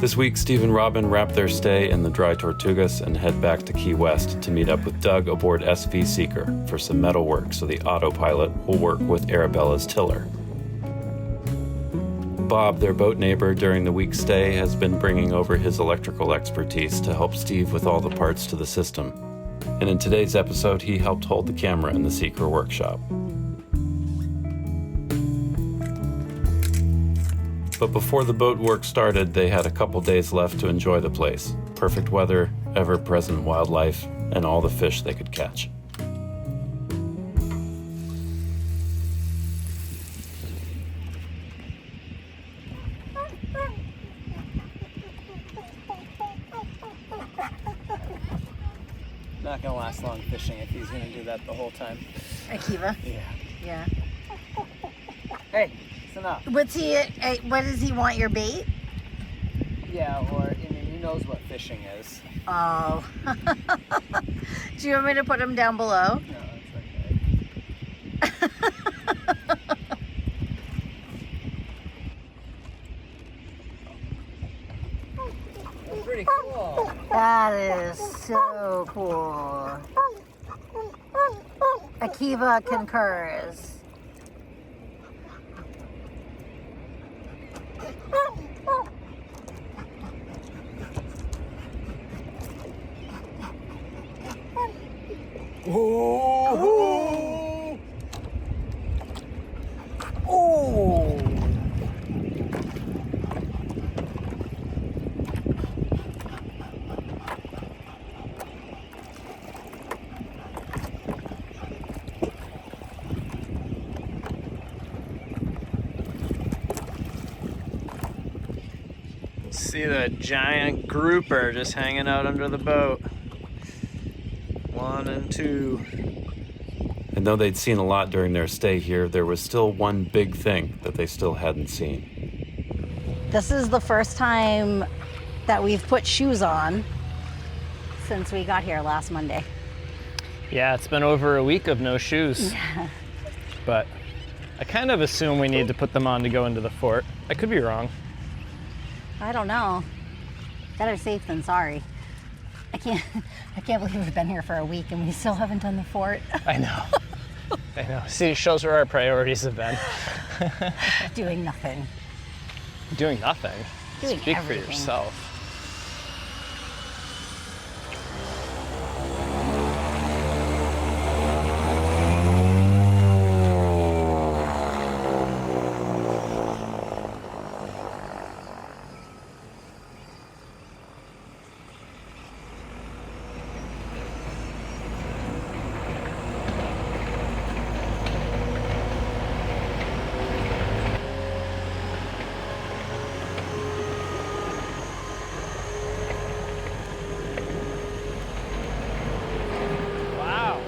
This week, Steve and Robin wrap their stay in the Dry Tortugas and head back to Key West to meet up with Doug aboard SV Seeker for some metal work so the Autopilot will work with Arabella's tiller. Bob, their boat neighbor during the week's stay, has been bringing over his electrical expertise to help Steve with all the parts to the system. And in today's episode, he helped hold the camera in the Seeker workshop. But before the boat work started, they had a couple days left to enjoy the place. Perfect weather, ever-present wildlife, and all the fish they could catch. Not gonna last long fishing if he's gonna do that the whole time. Akiva? Yeah. Hey, it's enough. What does he want, your bait? Yeah, or, I mean, he knows what fishing is. Oh. Do you want me to put him down below? No, it's okay. That's pretty cool. That is so cool. Akiva concurs. Oh! Oh! See the giant grouper just hanging out under the boat. 1 and 2. And though they'd seen a lot during their stay here, there was still one big thing that they still hadn't seen. This is the first time that we've put shoes on since we got here last Monday. Yeah, it's been over a week of no shoes. Yeah. But I kind of assume we need to put them on to go into the fort. I could be wrong. I don't know. Better safe than sorry. I can't believe we've been here for a week and we still haven't done the fort. I know. I know. See, it shows where our priorities have been. Doing nothing. Doing nothing. Doing Speak everything. for yourself. Wow.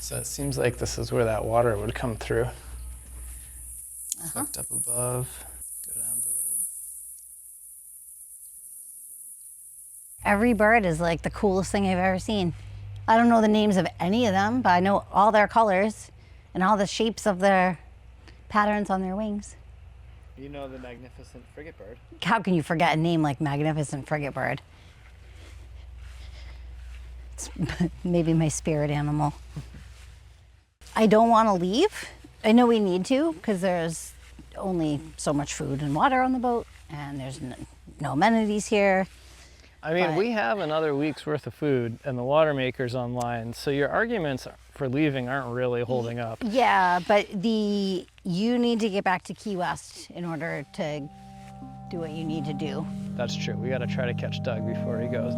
So it seems like this is where that water would come through. Hooked up above, go down below. Every bird is like the coolest thing I've ever seen. I don't know the names of any of them, but I know all their colors and all the shapes of their patterns on their wings. You know the magnificent frigate bird. How can you forget a name like Magnificent Frigate Bird? It's maybe my spirit animal. I don't want to leave. I know we need to because there's only so much food and water on the boat and there's no amenities here. I mean, But- we have another week's worth of food and the water maker's online, so your arguments for leaving aren't really holding up. Yeah, but you need to get back to Key West in order to do what you need to do. That's true. We got to try to catch Doug before he goes.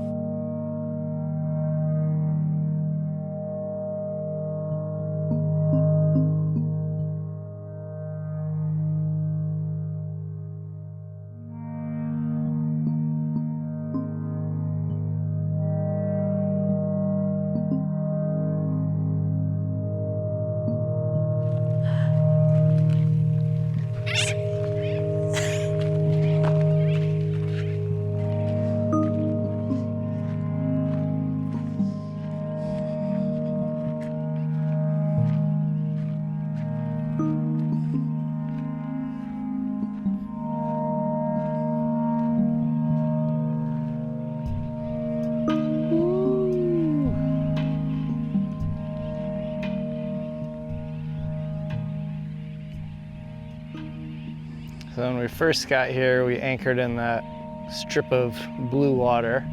So when we first got here, we anchored in that strip of blue water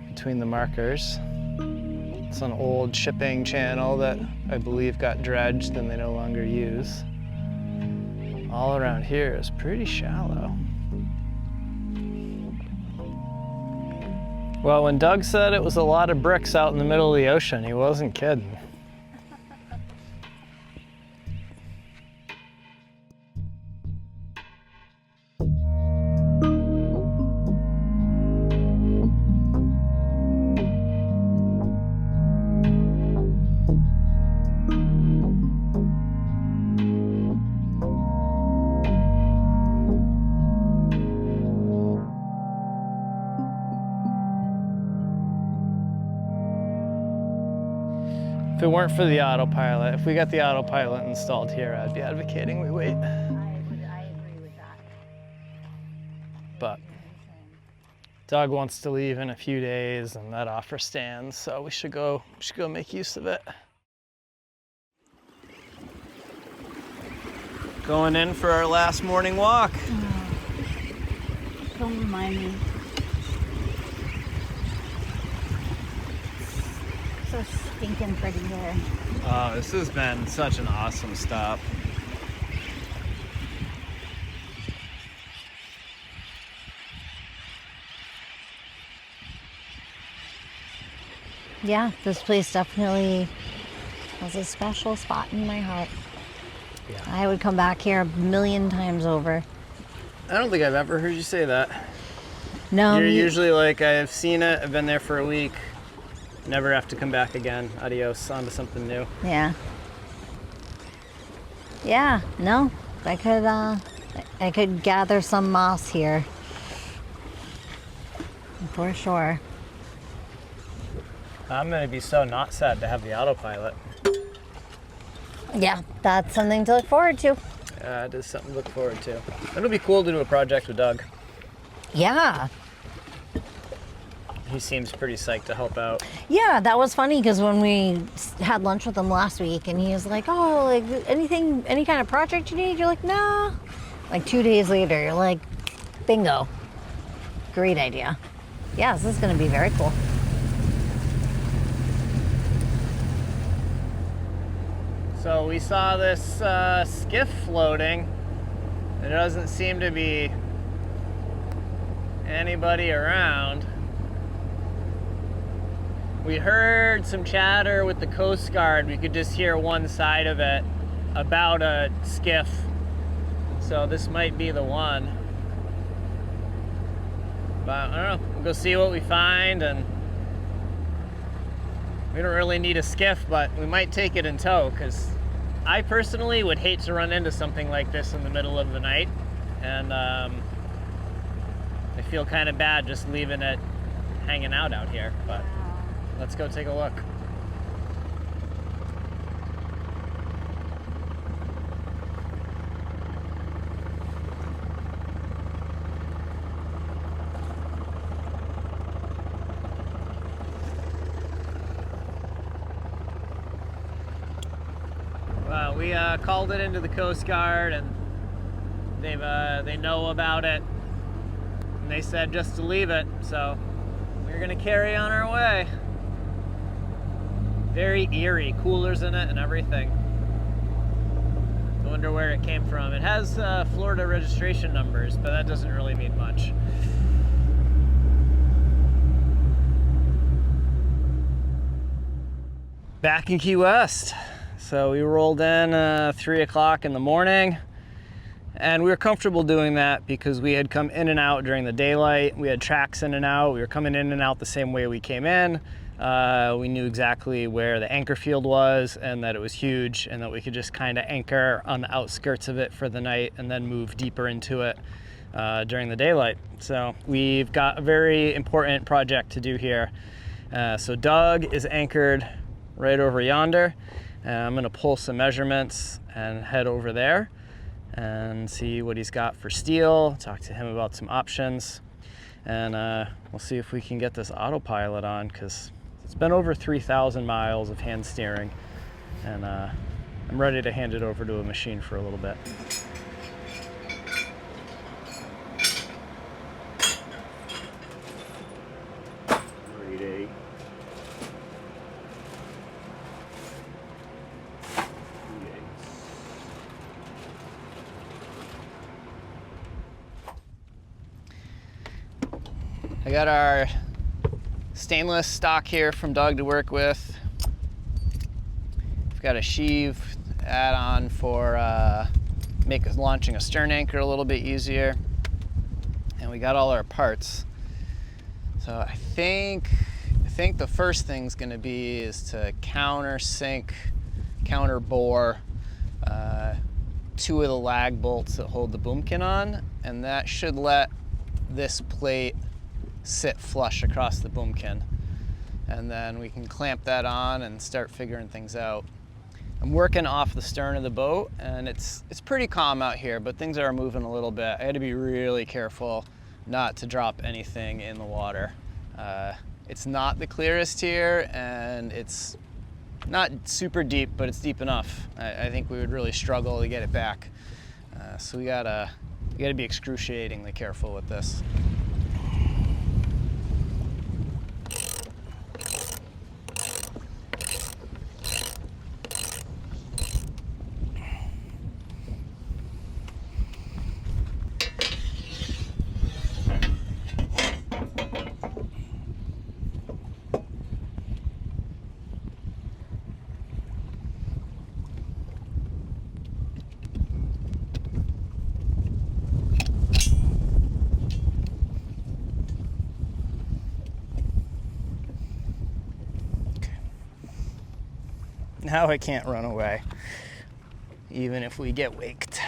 between the markers. It's an old shipping channel that I believe got dredged and they no longer use. All around here is pretty shallow. Well, when Doug said it was a lot of bricks out in the middle of the ocean, he wasn't kidding. If it weren't for the autopilot, if we got the autopilot installed here, I'd be advocating we wait. I agree with that. But Doug wants to leave in a few days and that offer stands, so we should go make use of it. Going in for our last morning walk. Don't remind me. So stinking pretty here. Oh, this has been such an awesome stop. Yeah, this place definitely has a special spot in my heart. Yeah. I would come back here a million times over. I don't think I've ever heard you say that. No, You're usually like, I've seen it, I've been there for a week, never have to come back again. Adios, on to something new. Yeah. Yeah, no, I could gather some moss here. For sure. I'm gonna be so not sad to have the autopilot. Yeah, that's something to look forward to. Yeah, it is something to look forward to. It'll be cool to do a project with Doug. Yeah. He seems pretty psyched to help out. Yeah, that was funny because when we had lunch with him last week and he was like, oh, like any kind of project you need? You're like, nah. Like 2 days later, you're like, bingo. Great idea. Yeah, this is gonna be very cool. So we saw this skiff floating. There doesn't seem to be anybody around. We heard some chatter with the Coast Guard. We could just hear one side of it about a skiff. So this might be the one. But I don't know, we'll go see what we find, and we don't really need a skiff, but we might take it in tow, because I personally would hate to run into something like this in the middle of the night, and I feel kind of bad just leaving it hanging out here, but let's go take a look. We called it into the Coast Guard, and they know about it, and they said just to leave it, so we're gonna carry on our way. Very eerie, coolers in it and everything. I wonder where it came from. It has Florida registration numbers, but that doesn't really mean much. Back in Key West. So we rolled in 3 o'clock in the morning, and we were comfortable doing that because we had come in and out during the daylight. We had tracks in and out. We were coming in and out the same way we came in. We knew exactly where the anchor field was and that it was huge and that we could just kind of anchor on the outskirts of it for the night and then move deeper into it during the daylight. So we've got a very important project to do here. So Doug is anchored right over yonder. I'm gonna pull some measurements and head over there and see what he's got for steel, talk to him about some options, and we'll see if we can get this autopilot on, because it's been over 3,000 miles of hand steering, and I'm ready to hand it over to a machine for a little bit. I got our stainless stock here from Doug to work with. We've got a sheave add-on for launching a stern anchor a little bit easier. And we got all our parts. So I think the first thing's gonna be is to countersink, counter bore 2 of the lag bolts that hold the boomkin on, and that should let this plate sit flush across the boomkin, and then we can clamp that on and start figuring things out. I'm working off the stern of the boat, and it's pretty calm out here, but things are moving a little bit. I had to be really careful not to drop anything in the water. It's not the clearest here, and it's not super deep, but it's deep enough. I think we would really struggle to get it back. So we gotta be excruciatingly careful with this. Now I can't run away, even if we get waked.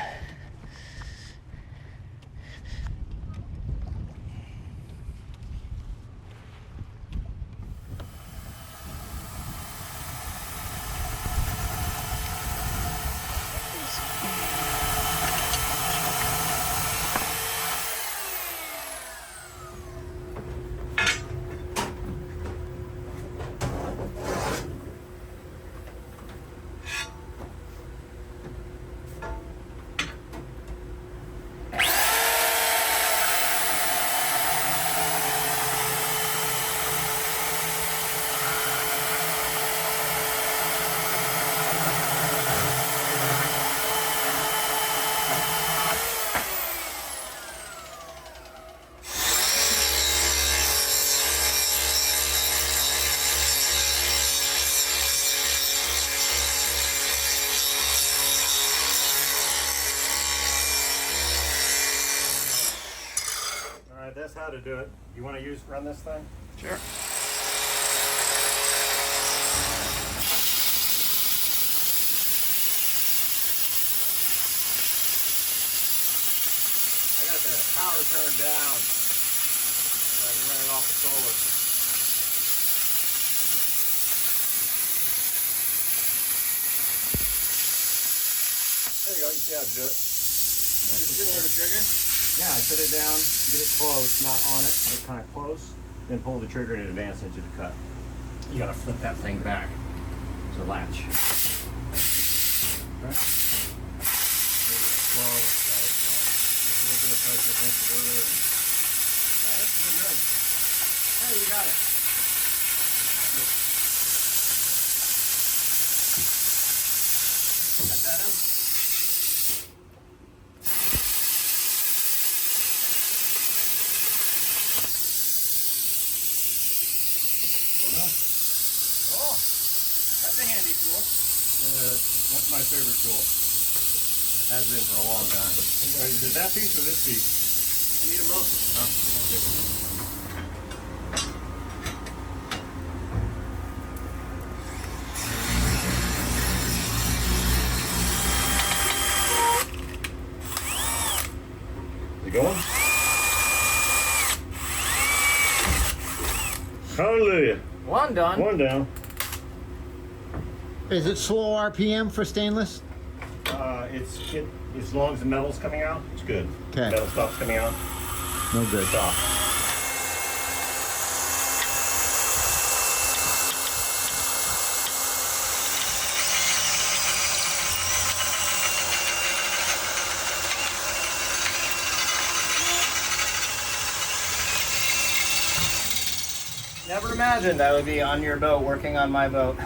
That's how to do it. You want to run this thing? Sure. I got the power turned down so I can run it off the solar. There you go. You see how to do it. Just pull the trigger? Yeah, I put it down, get it close, not on it, but kind of close, then pull the trigger and advance into the cut. You gotta flip that thing back to latch. Right? Slow. Just a little bit of pressure against the rotor. Yeah, that's pretty good. Hey, you got it. Got that in? tool? That's my favorite tool. Has been for a long time. Is it that piece or this piece? I need them both. Oh. Is it going? Hallelujah. One done. One down. Is it slow RPM for stainless? As long as the metal's coming out, it's good. Okay. Metal stuff's coming out. No good. Stop. Never imagined I would be on your boat working on my boat.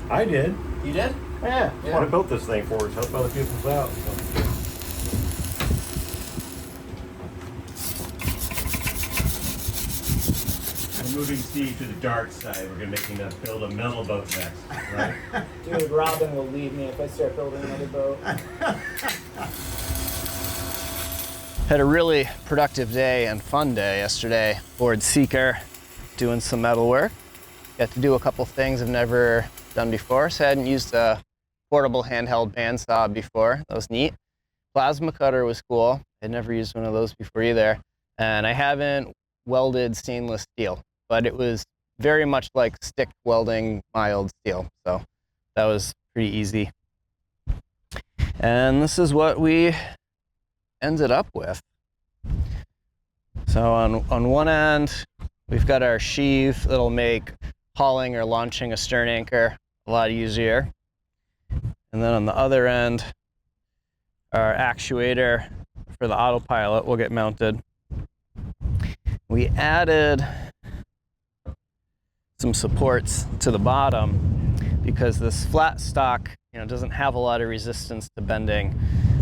I did. You did? Yeah. That's what I built this thing for, is help other people out. So. We're moving Steve to the dark side. We're going to make him build a metal boat next, right? Dude, Robin will leave me if I start building another boat. Had a really productive day and fun day yesterday aboard Seeker, doing some metal work. Got to do a couple things I've never done before, so I hadn't used a portable handheld bandsaw before. That was neat. Plasma cutter was cool. I'd never used one of those before either. And I haven't welded stainless steel, but it was very much like stick welding mild steel. So that was pretty easy. And this is what we ended up with. So on one end, we've got our sheave that'll make hauling or launching a stern anchor a lot easier. And then on the other end, our actuator for the Autopilot will get mounted. We added some supports to the bottom because this flat stock, doesn't have a lot of resistance to bending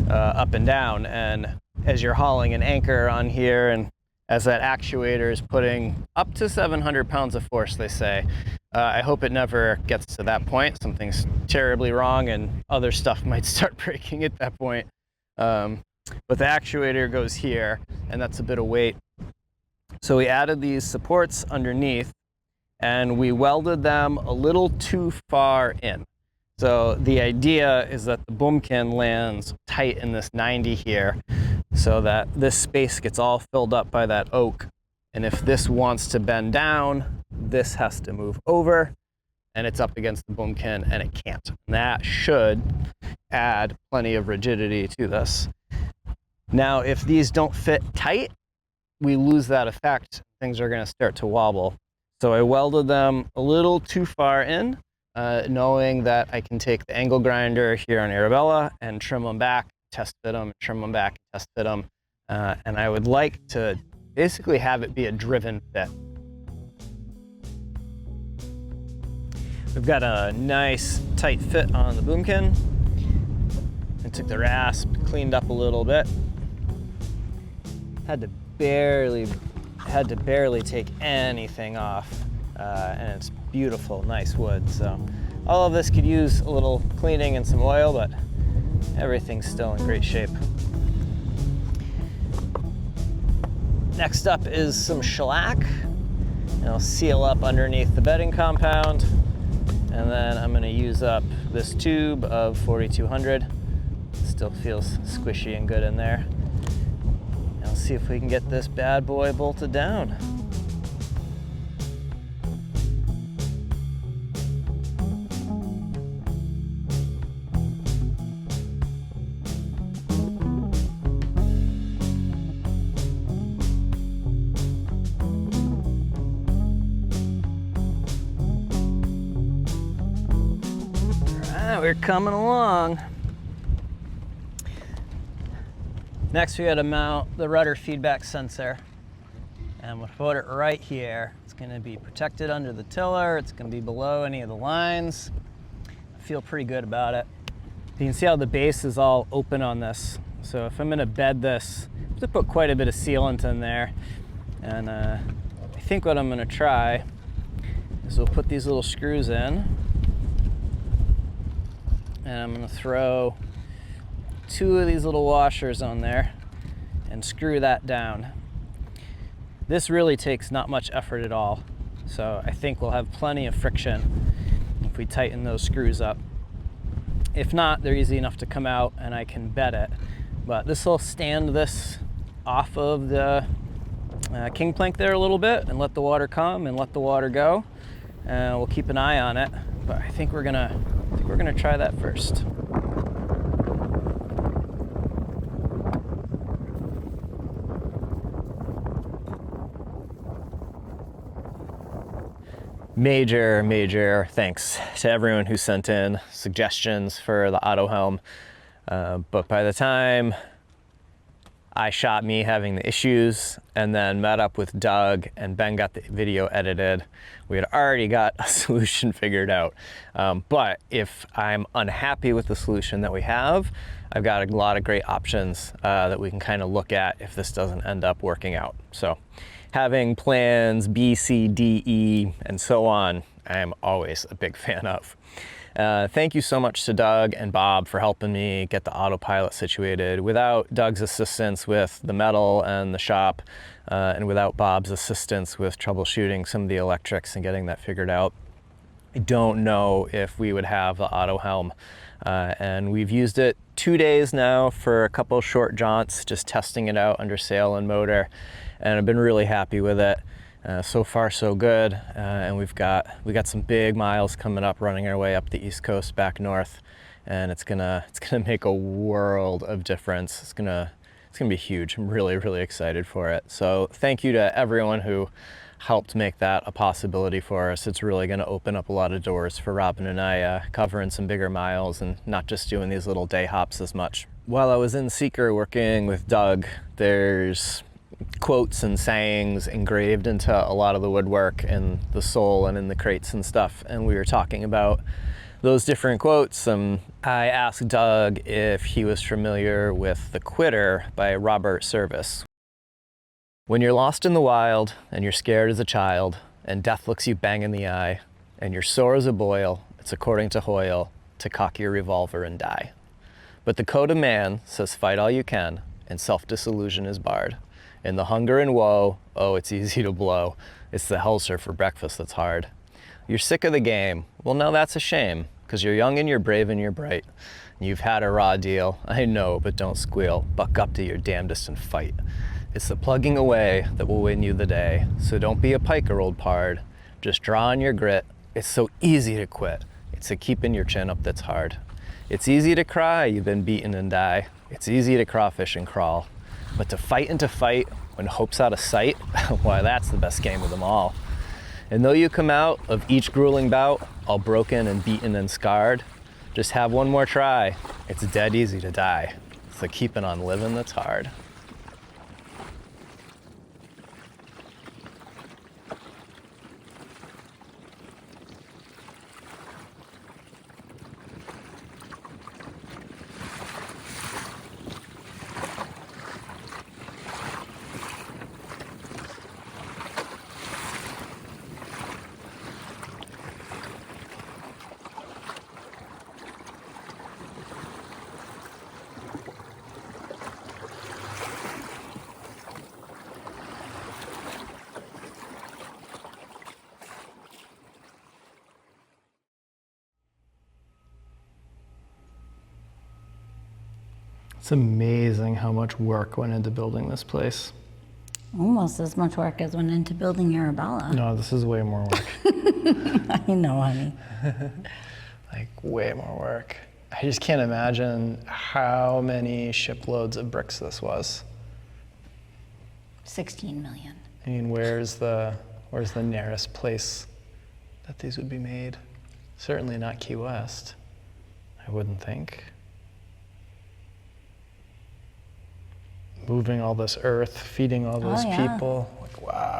up and down. And as you're hauling an anchor on here, and as that actuator is putting up to 700 pounds of force, they say, I hope it never gets to that point. Something's terribly wrong and other stuff might start breaking at that point. But the actuator goes here, and that's a bit of weight. So we added these supports underneath, and we welded them a little too far in. So the idea is that the boomkin lands tight in this 90 here, so that this space gets all filled up by that oak. And if this wants to bend down, this has to move over, and it's up against the boomkin, and it can't. And that should add plenty of rigidity to this. Now, if these don't fit tight, we lose that effect. Things are going to start to wobble. So I welded them a little too far in, knowing that I can take the angle grinder here on Arabella and trim them back, test fit them, trim them back, test fit them. And I would like to basically have it be a driven fit. We've got a nice tight fit on the boomkin. I took the rasp, cleaned up a little bit. Had to barely take anything off, and it's beautiful, nice wood. So all of this could use a little cleaning and some oil, but everything's still in great shape. Next up is some shellac, and I'll seal up underneath the bedding compound, and then I'm going to use up this tube of 4200. Still feels squishy and good in there. And I'll see if we can get this bad boy bolted down. We're coming along. Next, we got to mount the rudder feedback sensor, and we'll put it right here. It's going to be protected under the tiller. It's going to be below any of the lines. I feel pretty good about it. You can see how the base is all open on this. So if I'm going to bed this, I have to put quite a bit of sealant in there. And I think what I'm going to try is we'll put these little screws in. and I'm gonna throw 2 of these little washers on there and screw that down. This really takes not much effort at all, so I think we'll have plenty of friction if we tighten those screws up. If not, they're easy enough to come out and I can bed it. But this will stand this off of the king plank there a little bit and let the water come and let the water go. And we'll keep an eye on it, but I think we're gonna try that first. Major thanks to everyone who sent in suggestions for the auto helm. But by the time I shot me having the issues and then met up with Doug and Ben got the video edited, we had already got a solution figured out. But if I'm unhappy with the solution that we have, I've got a lot of great options that we can kind of look at if this doesn't end up working out. So having plans B, C, D, E, and so on, I am always a big fan of. Thank you so much to Doug and Bob for helping me get the Autopilot situated. Without Doug's assistance with the metal and the shop, and without Bob's assistance with troubleshooting some of the electrics and getting that figured out, I don't know if we would have the auto helm. And we've used it 2 days now for a couple short jaunts, just testing it out under sail and motor, and I've been really happy with it. So far so good, and we got some big miles coming up, running our way up the East Coast back north, and it's gonna make a world of difference. It's gonna be huge. I'm really excited for it. So thank you to everyone who helped make that a possibility for us. It's really gonna open up a lot of doors for Robin and I, covering some bigger miles and not just doing these little day hops as much. While I was in Seeker working with Doug, there's quotes and sayings engraved into a lot of the woodwork and the sole and in the crates and stuff, and we were talking about those different quotes. I asked Doug if he was familiar with The Quitter by Robert Service. When you're lost in the wild and you're scared as a child and death looks you bang in the eye and you're sore as a boil, it's according to Hoyle to cock your revolver and die. But the code of man says fight all you can and self-disillusion is barred. In the hunger and woe, oh, it's easy to blow. It's the Helser for breakfast that's hard. You're sick of the game. Well, now that's a shame, because you're young and you're brave and you're bright. You've had a raw deal. I know, but don't squeal. Buck up to your damnedest and fight. It's the plugging away that will win you the day. So don't be a piker, old pard. Just draw on your grit. It's so easy to quit. It's the keeping your chin up that's hard. It's easy to cry you've been beaten and die. It's easy to crawfish and crawl. But to fight and to fight when hope's out of sight, why, that's the best game of them all. And though you come out of each grueling bout all broken and beaten and scarred, just have one more try. It's dead easy to die. It's the keeping on living that's hard. It's amazing how much work went into building this place. Almost as much work as went into building Arabella. No, this is way more work. I know, honey. Like, way more work. I just can't imagine how many shiploads of bricks this was. 16 million. I mean, where's the nearest place that these would be made? Certainly not Key West, I wouldn't think. Moving all this earth, feeding all those people. Like, wow.